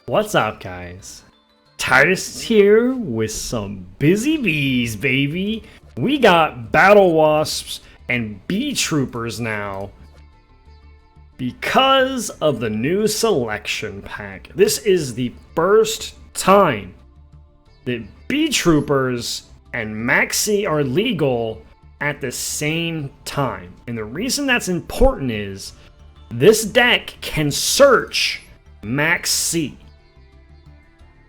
What's up, guys? Titus here with some busy bees, baby. We got battle wasps and Beetroopers now because of the new selection pack. This is the first time that Beetroopers and Maxx are legal at the same time. And the reason that's important is this deck can search Maxx.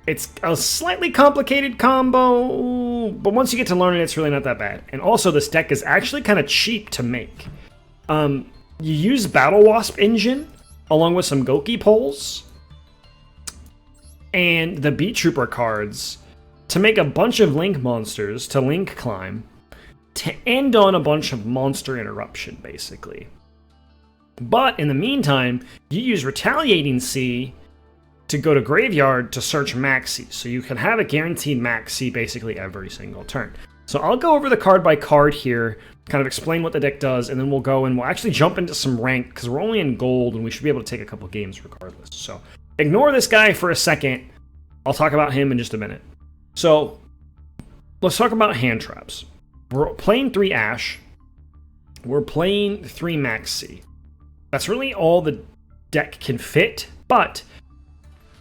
It's a slightly complicated combo, but once you get to learn it, it's really not that bad. And also, this deck is actually kind of cheap to make. You use Battle Wasp Engine, along with some Goki poles, and the Beetrooper cards to make a bunch of Link monsters to Link climb, to end on a bunch of monster interruption, basically. But in the meantime, you use Retaliating Sea to go to Graveyard to search Maxx, so you can have a guaranteed Maxx basically every single turn. So I'll go over the card by card here, kind of explain what the deck does, and then we'll go and we'll actually jump into some rank, because we're only in gold and we should be able to take a couple games regardless. So ignore this guy for a second. I'll talk about him in just a minute. So let's talk about hand traps. We're playing 3 Ash. We're playing 3 Maxx. That's really all the deck can fit, but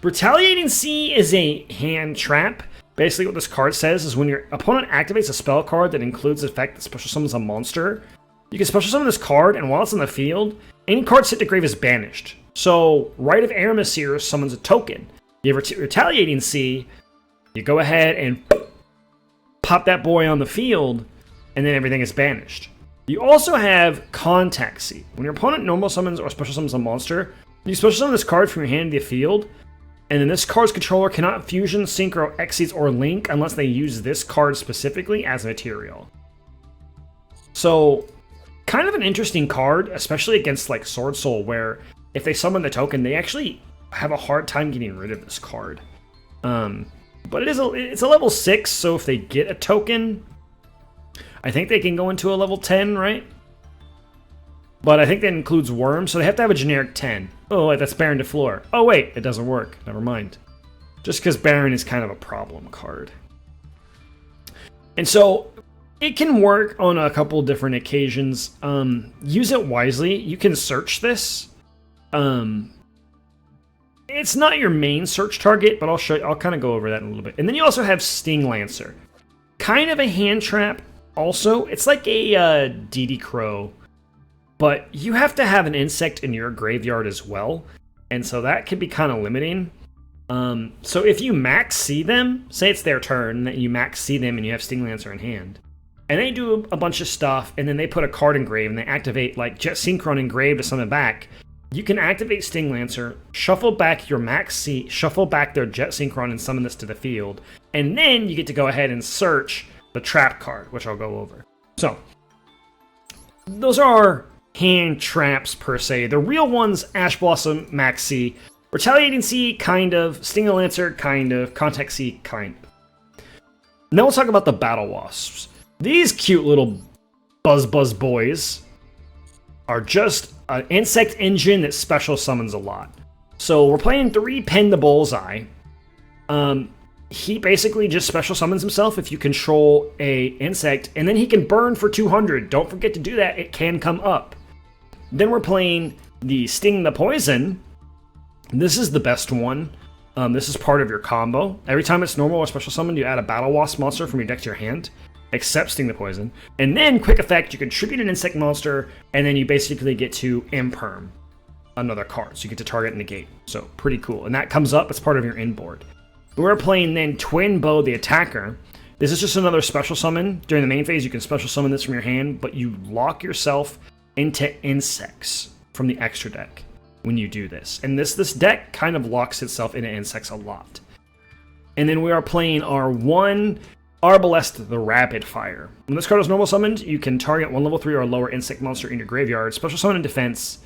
Retaliating Sea is a hand trap. Basically what this card says is when your opponent activates a spell card that includes the effect that special summons a monster, you can special summon this card, and while it's in the field, any card sent to grave is banished. So Rite of Aramesir summons a token. You have Retaliating Sea, you go ahead and pop that boy on the field, and then everything is banished. You also have Contact Sea. When your opponent normal summons or special summons a monster, you special summon this card from your hand to the field, and then this card's controller cannot fusion, synchro, exceeds, or link unless they use this card specifically as material. So, kind of an interesting card, especially against like Sword Soul, where if they summon the token, they actually have a hard time getting rid of this card. But it's a level 6, so if they get a token, I think they can go into a level 10, right? But I think that includes Worm, so they have to have a generic 10. Oh, wait, that's Baron de Fleur. Oh, wait, it doesn't work. Never mind. Just because Baron is kind of a problem card. And so, it can work on a couple different occasions. Use it wisely. You can search this. It's not your main search target, but I'll kind of go over that in a little bit. And then you also have Sting Lancer. Kind of a hand trap. Also, it's like a DD Crow. But you have to have an insect in your graveyard as well, and so that can be kind of limiting. So if you Maxx them, say it's their turn, that you Maxx them and you have Sting Lancer in hand, and they do a bunch of stuff, and then they put a card in grave, and they activate like Jet Synchron in grave to summon back, you can activate Sting Lancer, shuffle back your Maxx, shuffle back their Jet Synchron and summon this to the field, and then you get to go ahead and search the trap card, which I'll go over. So, those are hand traps per se. The real ones: Ash Blossom, Maxx, Retaliating Sea, kind of, Sting Lancer, kind of, Contact Sea, kind of. Now we'll talk about the Battle Wasps. These cute little buzz boys are just an insect engine that special summons a lot. So we're playing 3 Pin the Bullseye. He basically just special summons himself if you control a insect, and then he can burn for 200. Don't forget to do that, it can come up. Then we're playing the Sting the Poison. This is the best one. This is part of your combo. Every time it's normal or special summon, you add a Battle Wasp monster from your deck to your hand, except Sting the Poison. And then, quick effect, you contribute an insect monster, and then you basically get to Imperm another card. So you get to target and negate. So, pretty cool. And that comes up as part of your inboard. We're playing then Twin Bow the Attacker. This is just another special summon. During the main phase, you can special summon this from your hand, but you lock yourself into insects from the extra deck when you do this. And this deck kind of locks itself into insects a lot. And then we are playing our 1 Arbalest the Rapid Fire. When this card is normal summoned, you can target 1 level 3 or lower insect monster in your graveyard, special summon in defense,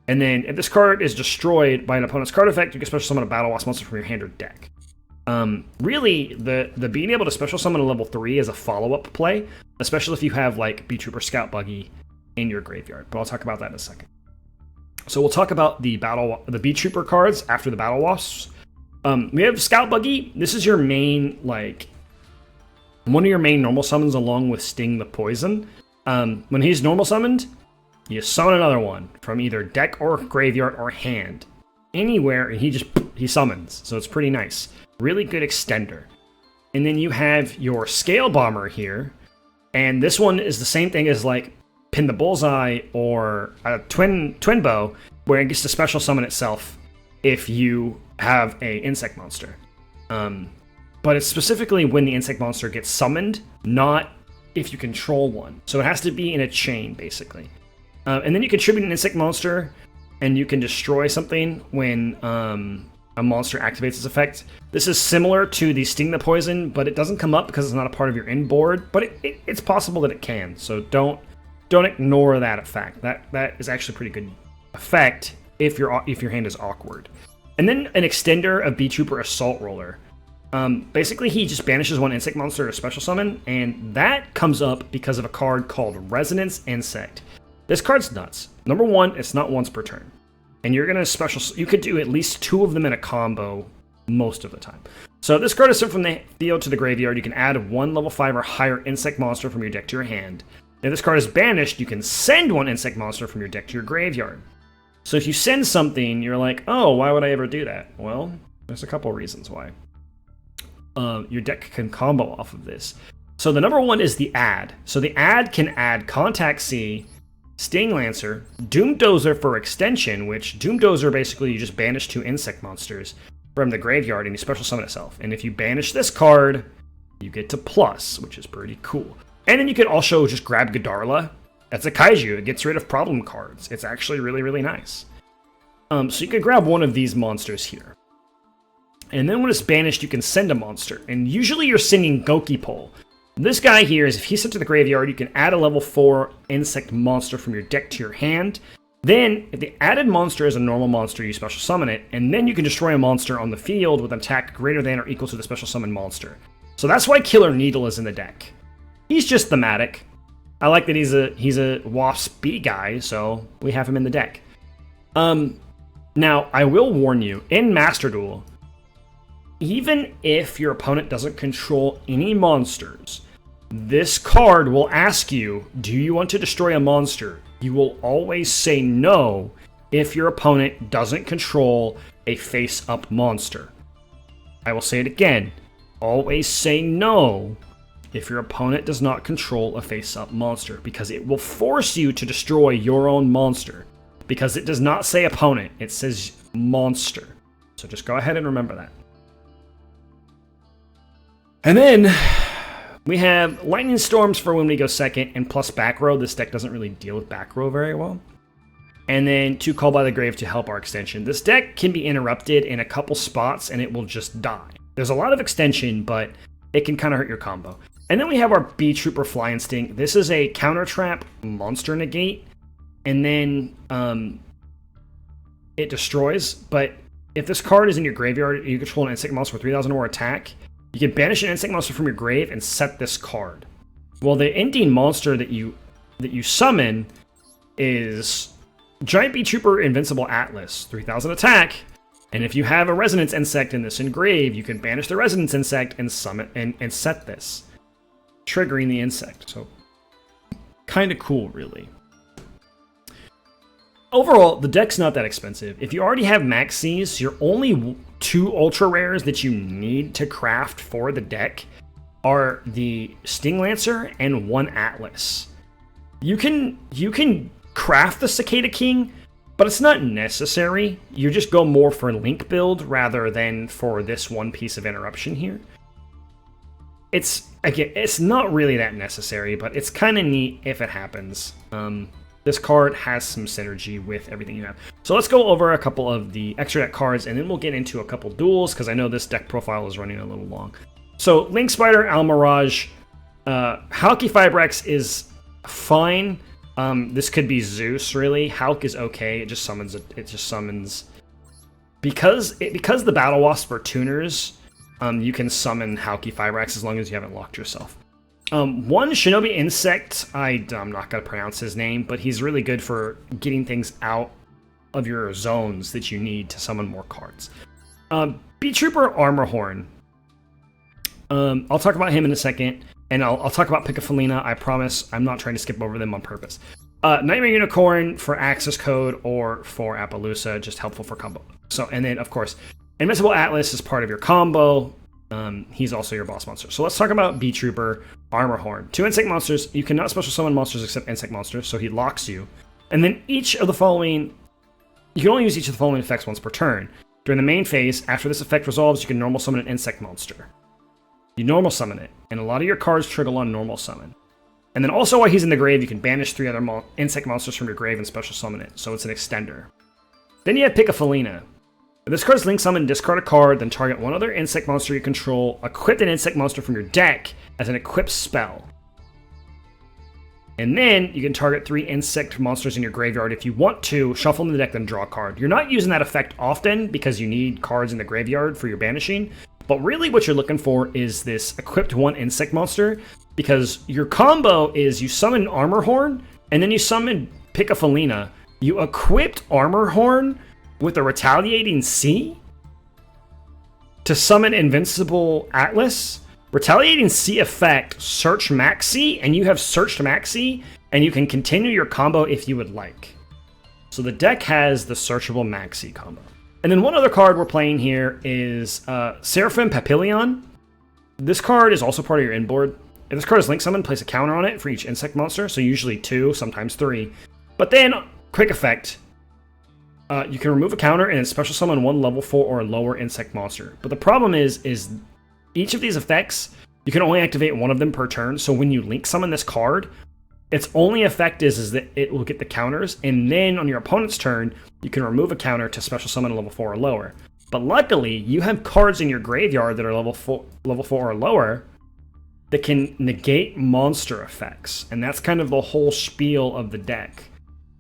and then if this card is destroyed by an opponent's card effect, you can special summon a Battle Wasp monster from your hand or deck. Really, the being able to special summon a level 3 is a follow-up play, especially if you have like Beetrooper Scout Buggy in your graveyard, but I'll talk about that in a second. So we'll talk about the Beetrooper cards after the Battle Wasps. We have Scout Buggy. This is your main, like, one of your main normal summons along with Sting the Poison. When he's normal summoned, you summon another one from either deck or graveyard or hand. Anywhere, and he summons. So it's pretty nice. Really good extender. And then you have your Scale Bomber here. And this one is the same thing as, like, Pin the Bullseye or a Twin Bow, where it gets to special summon itself if you have a insect monster. But it's specifically when the insect monster gets summoned, not if you control one. So it has to be in a chain, basically. And then you contribute an insect monster, and you can destroy something when a monster activates its effect. This is similar to the Sting the Poison, but it doesn't come up because it's not a part of your inboard. But it's possible that it can, so don't ignore that effect. That is actually a pretty good effect if your hand is awkward. And then an extender of Beetrooper Assault Roller. Basically, he just banishes one insect monster to special summon, and that comes up because of a card called Resonance Insect. This card's nuts. Number one, it's not once per turn. And you're going to you could do at least 2 of them in a combo most of the time. So this card is sent from the field to the graveyard. You can add 1 level 5 or higher insect monster from your deck to your hand. If this card is banished, you can send 1 insect monster from your deck to your graveyard. So if you send something, you're like, oh, why would I ever do that? Well, there's a couple reasons why. Your deck can combo off of this. So the number one is the add. So the add can add Contact C, Sting Lancer, Doom Dozer for extension, which Doom Dozer basically you just banish 2 insect monsters from the graveyard and you special summon itself. And if you banish this card, you get to plus, which is pretty cool. And then you can also just grab Godarla. That's a kaiju. It gets rid of problem cards. It's actually really, really nice. So you can grab one of these monsters here. And then when it's banished, you can send a monster. And usually you're sending Gokipole. This guy here is if he's sent to the graveyard, you can add a level 4 insect monster from your deck to your hand. Then, if the added monster is a normal monster, you special summon it. And then you can destroy a monster on the field with an attack greater than or equal to the special summon monster. So that's why Killer Needle is in the deck. He's just thematic. I like that he's a Wasp B guy, so we have him in the deck. Now, I will warn you, in Master Duel, even if your opponent doesn't control any monsters, this card will ask you, do you want to destroy a monster? You will always say no if your opponent doesn't control a face-up monster. I will say it again. Always say no if your opponent does not control a face-up monster, because it will force you to destroy your own monster. Because it does not say opponent, it says monster. So just go ahead and remember that. And then we have Lightning Storms for when we go second, and plus back row. This deck doesn't really deal with back row very well. And then 2 Call by the Grave to help our extension. This deck can be interrupted in a couple spots and it will just die. There's a lot of extension, but it can kind of hurt your combo. And then we have our Beetrooper Fly and Sting. This is a counter trap monster negate. And then it destroys. But if this card is in your graveyard, you control an insect monster with 3,000 or more attack. You can banish an insect monster from your grave and set this card. Well, the ending monster that you summon is Giant Beetrooper Invincible Atlas, 3,000 attack. And if you have a Resonance Insect in this engrave, you can banish the Resonance Insect and summon and set this, triggering the insect. So, kind of cool, really. Overall, the deck's not that expensive. If you already have Maxx, your only 2 ultra rares that you need to craft for the deck are the Sting Lancer and 1 Atlas. You can craft the Cicada King, but it's not necessary. You just go more for Link build rather than for this one piece of interruption here. It's not really that necessary, but it's kind of neat if it happens. This card has some synergy with everything you have. So let's go over a couple of the extra deck cards, and then we'll get into a couple duels, because I know this deck profile is running a little long. So Link Spider, Almirage, Halky Fibrex is fine. This could be Zeus, really. Hulk is okay. It just summons. Because the Battle Wasps are tuners, you can summon Halky Fibrex as long as you haven't locked yourself. 1 Shinobi Insect, I'm not going to pronounce his name, but he's really good for getting things out of your zones that you need to summon more cards. Beetrooper Armor Horn. I'll talk about him in a second, and I'll talk about Picafolina. I promise I'm not trying to skip over them on purpose. Nightmare Unicorn for access code or for Appaloosa, just helpful for combo. So, and then, of course, Invincible Atlas is part of your combo. He's also your boss monster. So let's talk about Beetrooper Armor Horn. 2 insect monsters. You cannot special summon monsters except insect monsters, so he locks you. And then each of the following... You can only use each of the following effects once per turn. During the main phase, after this effect resolves, you can normal summon an insect monster. You normal summon it, and a lot of your cards trigger on normal summon. And then also while he's in the grave, you can banish 3 other insect monsters from your grave and special summon it, so it's an extender. Then you have Picafolina. If this card's link summon, discard a card, then target one other insect monster you control, equip an insect monster from your deck as an equipped spell. And then you can target 3 insect monsters in your graveyard if you want to, shuffle in the deck, then draw a card. You're not using that effect often because you need cards in the graveyard for your banishing, but really what you're looking for is this equipped 1 insect monster, because your combo is you summon Armor Horn, and then you summon Picafolina. You equipped Armor Horn with a Retaliating Sea to summon Invincible Atlas. Retaliating Sea effect, search Maxx, and you have searched Maxx, and you can continue your combo if you would like. So the deck has the searchable Maxx combo. And then one other card we're playing here is Seraphim Papillon. This card is also part of your inboard. If this card is link summoned, place a counter on it for each insect monster, so usually 2, sometimes 3. But then, quick effect, you can remove a counter and then special summon 1 level 4 or lower insect monster. But the problem is each of these effects, you can only activate 1 of them per turn, so when you link summon this card, its only effect is that it will get the counters, and then on your opponent's turn, you can remove a counter to special summon a level 4 or lower. But luckily, you have cards in your graveyard that are level 4 or lower that can negate monster effects, and that's kind of the whole spiel of the deck.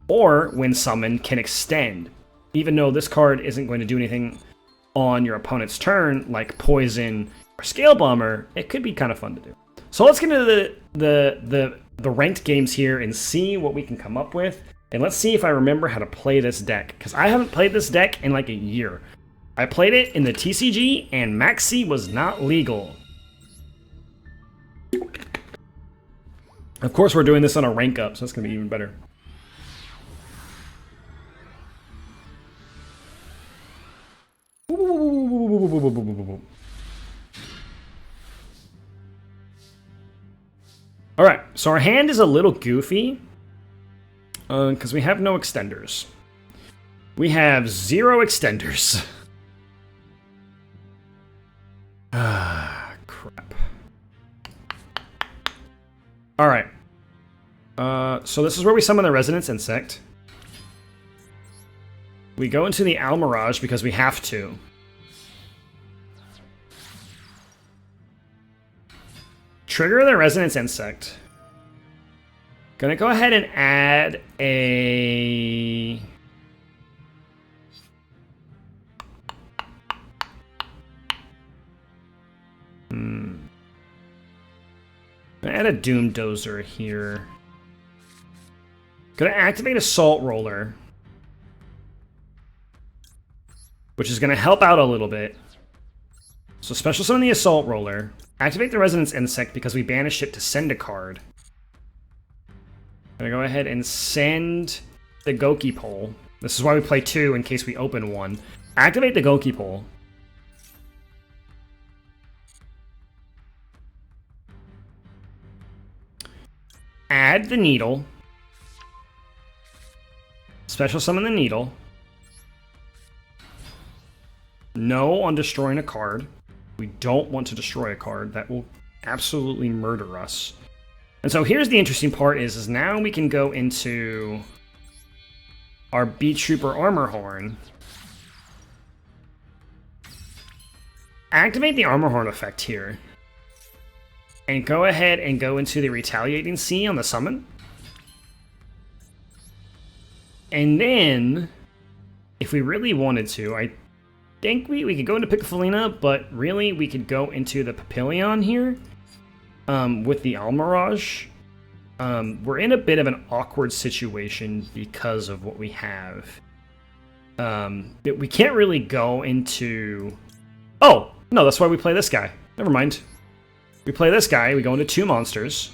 Or, when summoned, can extend. Even though this card isn't going to do anything on your opponent's turn, like Poison or Scale Bomber, it could be kind of fun to do. So let's get into the ranked games here and see what we can come up with. And let's see if I remember how to play this deck, because I haven't played this deck in like a year. I played it in the TCG, and Maxx was not legal. Of course, we're doing this on a rank up, so it's going to be even better. Alright, so our hand is a little goofy, because we have no extenders. We have 0 extenders. Ah, crap. Alright. So this is where we summon the Resonance Insect. We go into the Almirage because we have to. Trigger the Resonance Insect. Gonna go ahead and add a... Gonna add a Doom Dozer here. Gonna activate Assault Roller, which is gonna help out a little bit. So special summon the Assault Roller. Activate the Resonance Insect because we banished it to send a card. Gonna go ahead and send the Goki Pole. This is why we play 2 in case we open 1. Activate the Goki Pole. Add the Needle. Special summon the Needle. No on destroying a card. We don't want to destroy a card. That will absolutely murder us. And so here's the interesting part is now we can go into our Beetrooper Armor Horn. Activate the Armor Horn effect here. And go ahead and go into the Retaliating Sea on the summon. And then, if we really wanted to, I think we could go into Picafolina, but really we could go into the Papillon here with the Almirage. We're in a bit of an awkward situation because of what we have. We can't really go into Oh, no, that's why we play this guy. Never mind. We play this guy, we go into 2 monsters.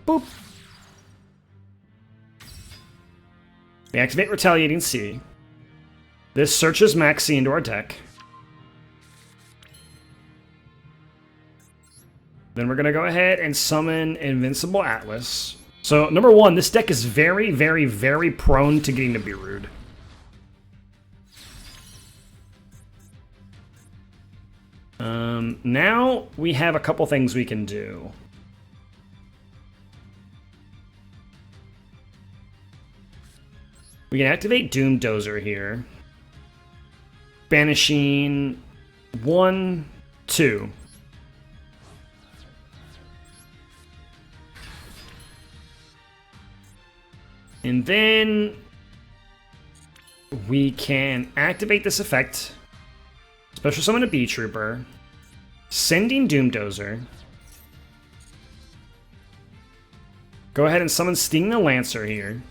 Boop. We activate Retaliating Sea. This searches Maxx into our deck. Then we're going to go ahead and summon Invincible Atlas. So, number 1, this deck is very, very, very prone to getting to be rude. Now we have a couple things we can do. We can activate Doom Dozer here. Banishing 1, 2. And then we can activate this effect. Special summon a Beetrooper. Sending Doom Dozer. Go ahead and summon Sting the Lancer here.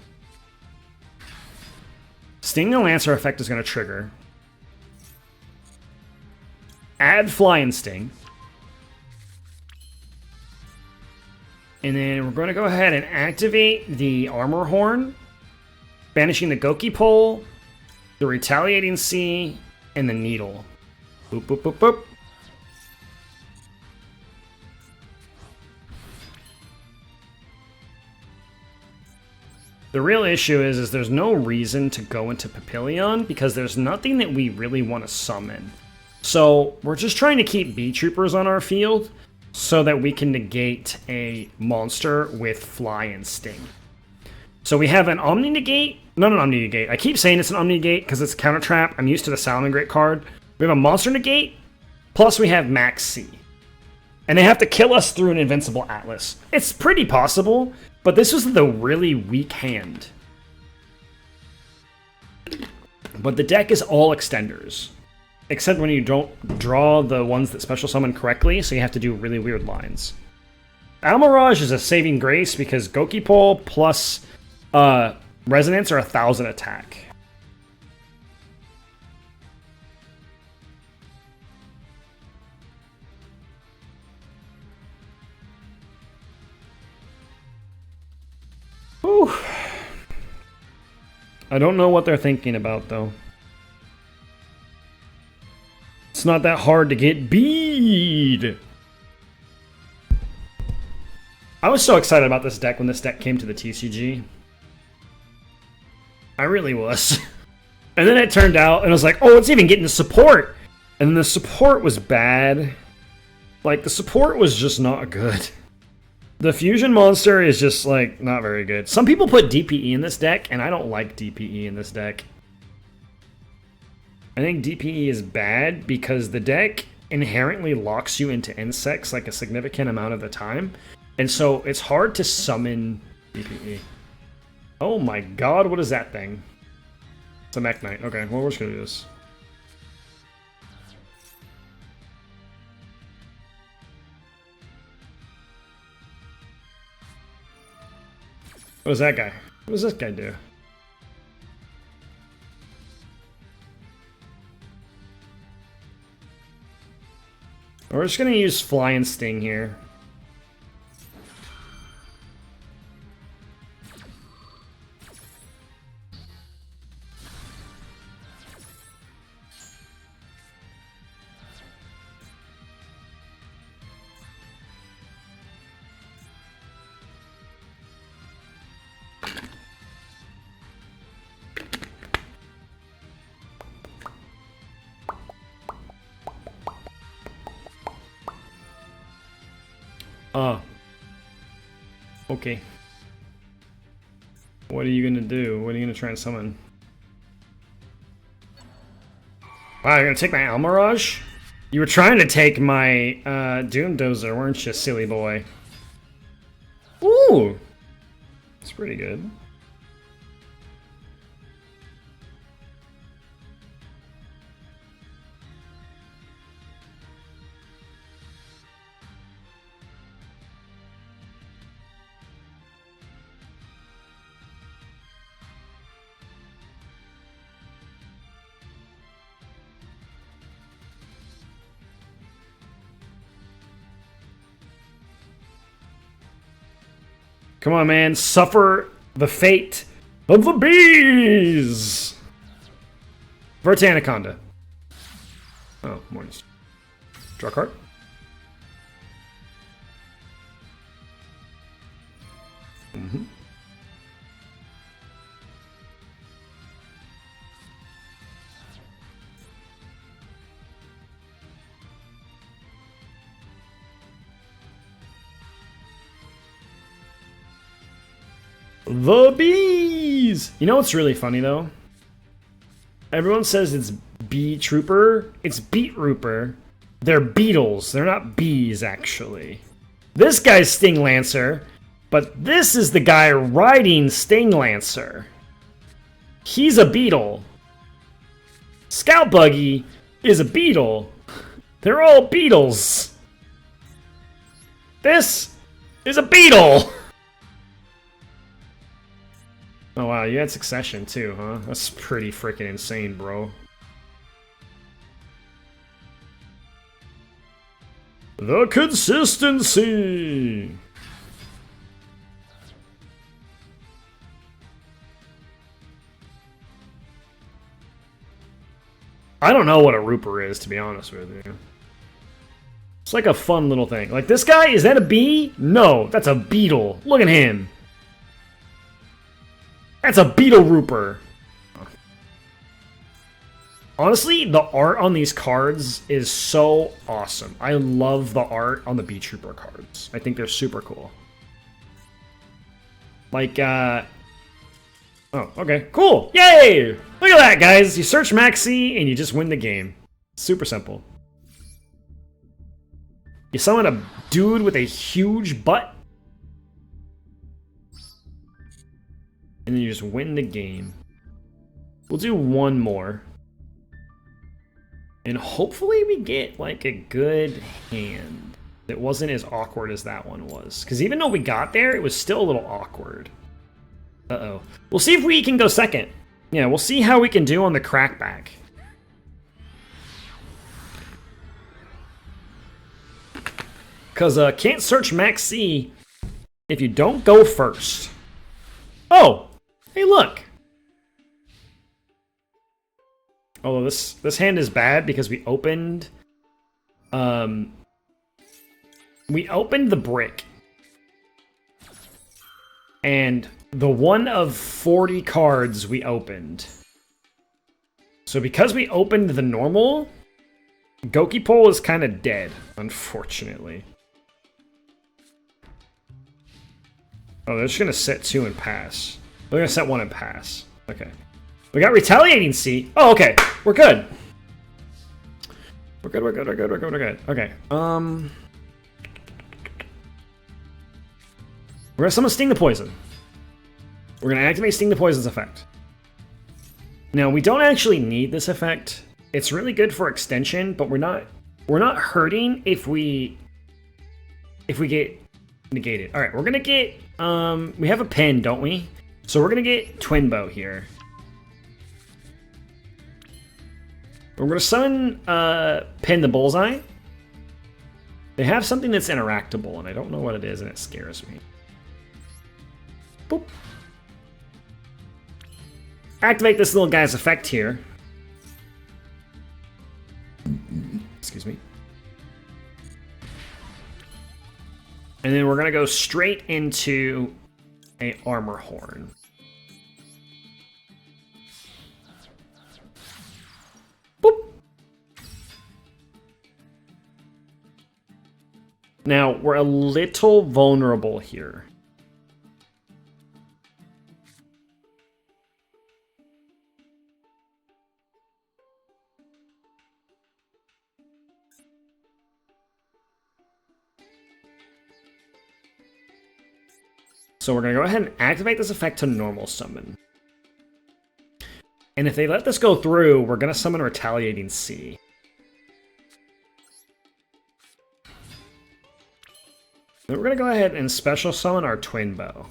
Sting the Lancer effect is going to trigger. Add Flying Sting. And then we're going to go ahead and activate the Armor Horn, banishing the Goki Pole, the Retaliating Sea, and the Needle. Boop, boop, boop, boop. The real issue is there's no reason to go into Papillion because there's nothing that we really want to summon. So we're just trying to keep Beetroopers on our field so that we can negate a monster with Fly and Sting. So we have an Omni Negate. Not an Omni Negate. I keep saying it's an Omni Negate because it's a counter trap. I'm used to the Salamangreat card. We have a Monster Negate, plus we have Maxx C. And they have to kill us through an Invincible Atlas. It's pretty possible, but this was the really weak hand. But the deck is all extenders. Except when you don't draw the ones that special summon correctly, so you have to do really weird lines. Almirage is a saving grace because Goki Pole plus Resonance are 1,000 attack. Whew. I don't know what they're thinking about, though. It's not that hard to get bead. I was so excited about this deck when this deck came to the TCG. I really was. And then it turned out, and I was like, oh, it's even getting the support. And then the support was bad. Like, the support was just not good. The fusion monster is just, like, not very good. Some people put DPE in this deck, and I don't like DPE in this deck. I think DPE is bad because the deck inherently locks you into insects like a significant amount of the time. And so it's hard to summon DPE. Oh my god, what is that thing? It's a Mech Knight. Okay, well, we're just gonna do this. What is that guy? What does this guy do? We're just gonna use Fly and Sting here. Okay. What are you gonna do? What are you gonna try and summon? Wow, you're gonna take my Almirage? You were trying to take my Doom Dozer, weren't you, silly boy? Ooh! It's pretty good. Come on, man. Suffer the fate of the bees! Vertanaconda. Oh, morning. Draw a card. Mm-hmm. The bees! You know what's really funny, though? Everyone says it's Beetrooper. It's Beetrooper. They're beetles. They're not bees, actually. This guy's Sting Lancer, but this is the guy riding Sting Lancer. He's a beetle. Scout Buggy is a beetle. They're all beetles. This is a beetle! Oh wow, you had Succession too, huh? That's pretty freaking insane, bro. The consistency! I don't know what a Rooper is, to be honest with you. It's like a fun little thing. Like, this guy, is that a bee? No, that's a beetle. Look at him. That's a beetle Rooper. Honestly, the art on these cards is so awesome. I love the art on the Beetrooper cards. I think they're super cool. Like, oh, okay, cool. Yay! Look at that, guys. You search Maxx and you just win the game. Super simple. You summon a dude with a huge butt, and then you just win the game. We'll do one more. And hopefully we get, like, a good hand that wasn't as awkward as that one was. Because even though we got there, it was still a little awkward. Uh-oh. We'll see if we can go second. Yeah, we'll see how we can do on the crackback. Because can't search Maxx if you don't go first. Oh! Hey, look! Although this hand is bad because we opened the brick. And the one of 40 cards we opened. So because we opened the normal, Goki Pole is kind of dead, unfortunately. Oh, they're just gonna set 2 and pass. They're gonna set 1 and pass. Okay. We got Retaliating Sea. Oh, okay. We're good. We're good. Okay. We're gonna summon Sting the Poison. We're gonna activate Sting the Poison's effect. Now, we don't actually need this effect. It's really good for extension, but we're not hurting if we get negated. All right, we're gonna get we have a pin, don't we? So we're gonna get Twin Bow here. We're going to summon Pin the Bullseye. They have something that's interactable, and I don't know what it is, and it scares me. Boop. Activate this little guy's effect here. Excuse me. And then we're going to go straight into a Armor Horn. Now, we're a little vulnerable here. So we're going to go ahead and activate this effect to normal summon. And if they let this go through, we're going to summon Retaliating Sea. Then we're going to go ahead and special summon our Twin Bow.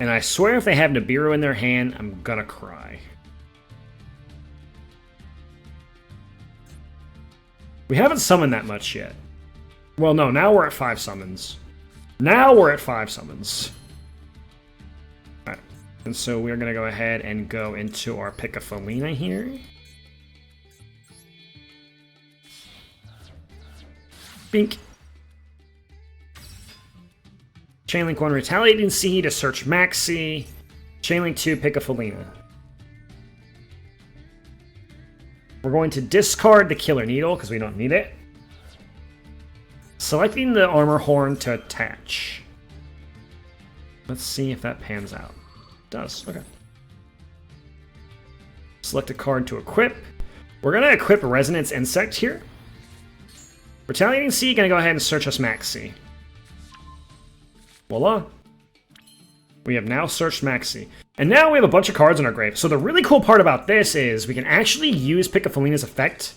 And I swear if they have Nibiru in their hand, I'm going to cry. We haven't summoned that much yet. Well, no, now we're at 5 summons. Now we're at 5 summons. And so we're going to go ahead and go into our Picafolina here. Bink. Chainlink 1, Retaliating Sea to search Maxx. Chainlink 2, Picafolina. We're going to discard the Killer Needle because we don't need it. Selecting the Armor Horn to attach. Let's see if that pans out. It does, okay. Select a card to equip. We're going to equip Resonance Insect here. Retaliating Sea, going to go ahead and search us Maxx. Voila. We have now searched Maxx. And now we have a bunch of cards in our grave. So the really cool part about this is we can actually use Picafolina's effect.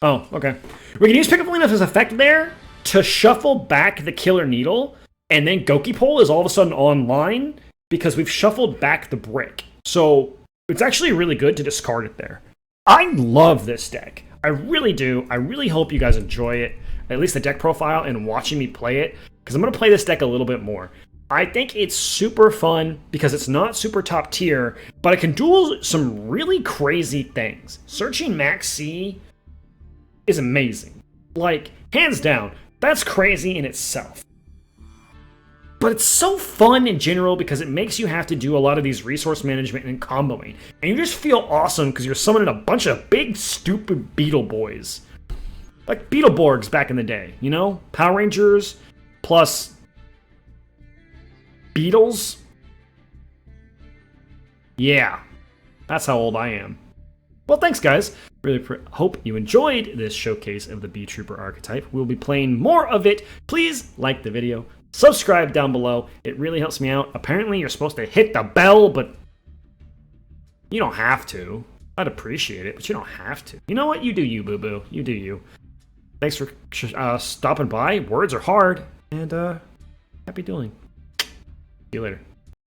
Oh, okay. We can use Picafolina's effect there to shuffle back the Killer Needle, and then Gokipole is all of a sudden online because we've shuffled back the brick. So it's actually really good to discard it there. I love this deck. I really do. I really hope you guys enjoy it, at least the deck profile and watching me play it, because I'm going to play this deck a little bit more. I think it's super fun because it's not super top tier, but it can do some really crazy things. Searching Maxx is amazing. Like, hands down, that's crazy in itself. But it's so fun in general because it makes you have to do a lot of these resource management and comboing. And you just feel awesome because you're summoning a bunch of big, stupid Beetle boys. Like Beetleborgs back in the day, you know? Power Rangers plus Beetles? Yeah, that's how old I am. Well, thanks, guys. Really hope you enjoyed this showcase of the Beetrooper archetype. We'll be playing more of it. Please like the video. Subscribe down below. It really helps me out. Apparently, you're supposed to hit the bell, but you don't have to. I'd appreciate it, but you don't have to. You know what? You do you, boo-boo. You do you. Thanks for stopping by. Words are hard. And happy dueling. See you later.